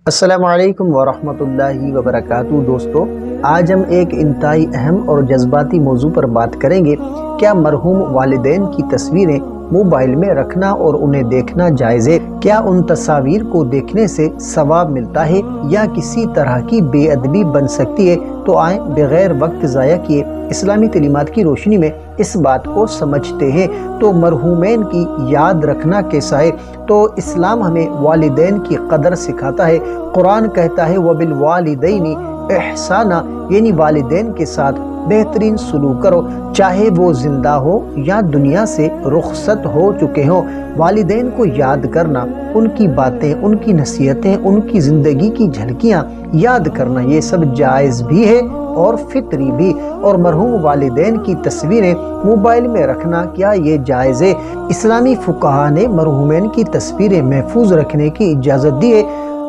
السلام علیکم ورحمۃ اللہ وبرکاتہ۔ دوستو، آج ہم ایک انتہائی اہم اور جذباتی موضوع پر بات کریں گے۔ کیا مرحوم والدین کی تصویریں موبائل میں رکھنا اور انہیں دیکھنا جائز ہے؟ کیا ان تصاویر کو دیکھنے سے ثواب ملتا ہے یا کسی طرح کی بے ادبی بن سکتی ہے؟ تو آئیں بغیر وقت ضائع کیے اسلامی تعلیمات کی روشنی میں اس بات کو سمجھتے ہیں۔ تو مرحومین کی یاد رکھنا کیسا ہے؟ تو اسلام ہمیں والدین کی قدر سکھاتا ہے۔ قرآن کہتا ہے وَبِالْوَالِدَيْنِ احسانا، یعنی والدین کے ساتھ بہترین سلوک کرو، چاہے وہ زندہ ہو یا دنیا سے رخصت ہو چکے ہوں۔ والدین کو یاد کرنا، ان کی باتیں، ان کی نصیحتیں، ان کی زندگی کی جھلکیاں یاد کرنا، یہ سب جائز بھی ہے اور فطری بھی۔ اور مرحوم والدین کی تصویریں موبائل میں رکھنا، کیا یہ جائز ہے؟ اسلامی فقہا نے مرحومین کی تصویریں محفوظ رکھنے کی اجازت دی ہے،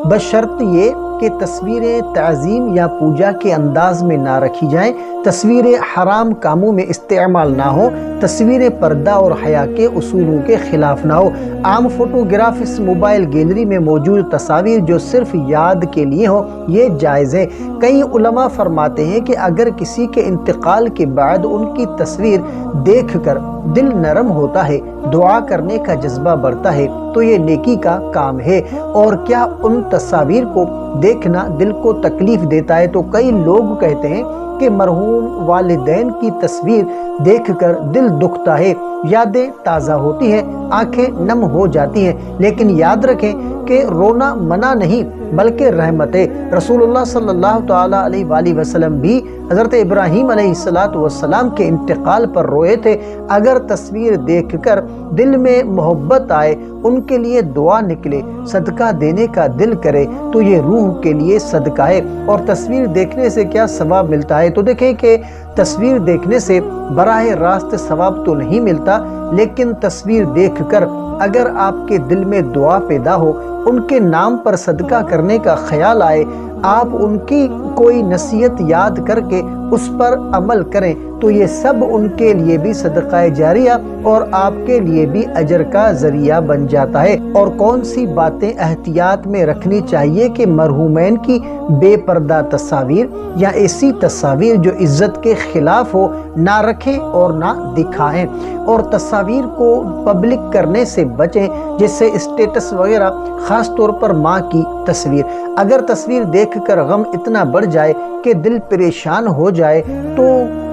بشرط یہ کہ تصویریں تعظیم یا پوجا کے انداز میں نہ رکھی جائیں، تصویریں حرام کاموں میں استعمال نہ ہوں، تصویریں پردہ اور حیا کے اصولوں کے خلاف نہ ہو۔ عام فوٹوگرافس موبائل گیلری میں موجود تصاویر جو صرف یاد کے لیے ہوں، یہ جائز ہے۔ کئی علماء فرماتے ہیں کہ اگر کسی کے انتقال کے بعد ان کی تصویر دیکھ کر دل نرم ہوتا ہے، دعا کرنے کا جذبہ بڑھتا ہے، تو یہ نیکی کا کام ہے۔ اور کیا ان تصاویر کو دیکھنا دل کو تکلیف دیتا ہے؟ تو کئی لوگ کہتے ہیں کہ مرحوم والدین کی تصویر دیکھ کر دل دکھتا ہے، یادیں تازہ ہوتی ہیں، آنکھیں نم ہو جاتی ہیں، لیکن یاد رکھیں کہ رونا منع نہیں بلکہ رحمت ہے۔ رسول اللہ صلی اللہ تعالیٰ علیہ وآلہ وسلم بھی حضرت ابراہیم علیہ السلام کے انتقال پر روئے تھے۔ اگر تصویر دیکھ کر دل میں محبت آئے، ان کے لیے دعا نکلے، صدقہ دینے کا دل کرے، تو یہ روح کے لیے صدقہ ہے۔ اور تصویر دیکھنے سے کیا ثواب ملتا ہے؟ تو دیکھیں کہ تصویر دیکھنے سے براہ راست ثواب تو نہیں ملتا، لیکن تصویر دیکھ کر اگر آپ کے دل میں دعا پیدا ہو، ان کے نام پر صدقہ کرنے کا خیال آئے، آپ ان کی کوئی نصیحت یاد کر کے اس پر عمل کریں، تو یہ سب ان کے لیے بھی صدقہ جاریہ اور آپ کے لیے بھی اجر کا ذریعہ بن جاتا ہے۔ اور کون سی باتیں احتیاط میں رکھنی چاہیے کہ مرحومین کی بے پردہ تصاویر یا ایسی تصاویر جو عزت کے خلاف ہو نہ رکھیں اور نہ دکھائیں، اور تصاویر کو پبلک کرنے سے بچیں، جس سے اسٹیٹس وغیرہ، خاص طور پر ماں کی تصویر۔ اگر تصویر دیکھ کر غم اتنا بڑھ جائے کہ دل پریشان ہو جائے تو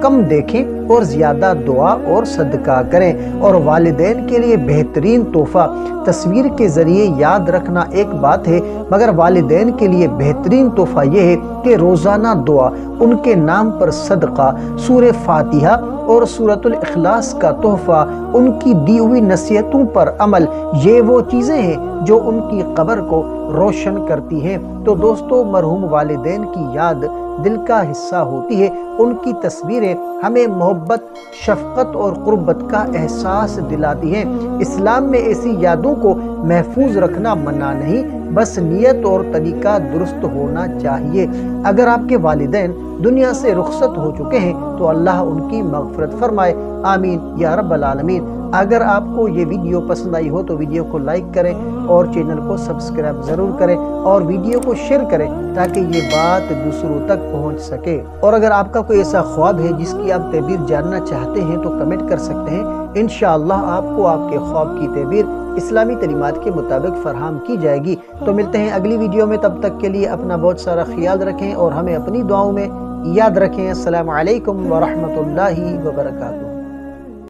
کم دیکھیں اور زیادہ دعا اور صدقہ کریں۔ اور والدین کے لیے بہترین تحفہ تصویر کے ذریعے یاد رکھنا ایک بات ہے، مگر والدین کے لیے بہترین تحفہ یہ ہے کہ روزانہ دعا، ان کے نام پر صدقہ، سورہ فاتحہ اور سورۃ الاخلاص کا تحفہ، ان کی دی ہوئی نصیحتوں پر عمل، یہ وہ چیزیں ہیں جو ان کی قبر کو روشن کرتی ہیں۔ تو دوستو، مرحوم والدین کی یاد دل کا حصہ ہوتی ہے، ان کی تصویریں ہمیں محبت، شفقت اور قربت کا احساس دلاتی ہیں۔ اسلام میں ایسی یادوں کو محفوظ رکھنا منع نہیں، بس نیت اور طریقہ درست ہونا چاہیے۔ اگر آپ کے والدین دنیا سے رخصت ہو چکے ہیں تو اللہ ان کی مغفرت فرمائے، آمین یا رب العالمین۔ اگر آپ کو یہ ویڈیو پسند آئی ہو تو ویڈیو کو لائک کریں اور چینل کو سبسکرائب ضرور کریں اور ویڈیو کو شیئر کریں تاکہ یہ بات دوسروں تک پہنچ سکے۔ اور اگر آپ کا کوئی ایسا خواب ہے جس کی آپ تعبیر جاننا چاہتے ہیں تو کمنٹ کر سکتے ہیں، انشاءاللہ آپ کو آپ کے خواب کی تعبیر اسلامی تعلیمات کے مطابق فراہم کی جائے گی۔ تو ملتے ہیں اگلی ویڈیو میں، تب تک کے لیے اپنا بہت سارا خیال رکھیں اور ہمیں اپنی دعاؤں میں یاد رکھیں۔ السلام علیکم ورحمۃ اللہ وبرکاتہ۔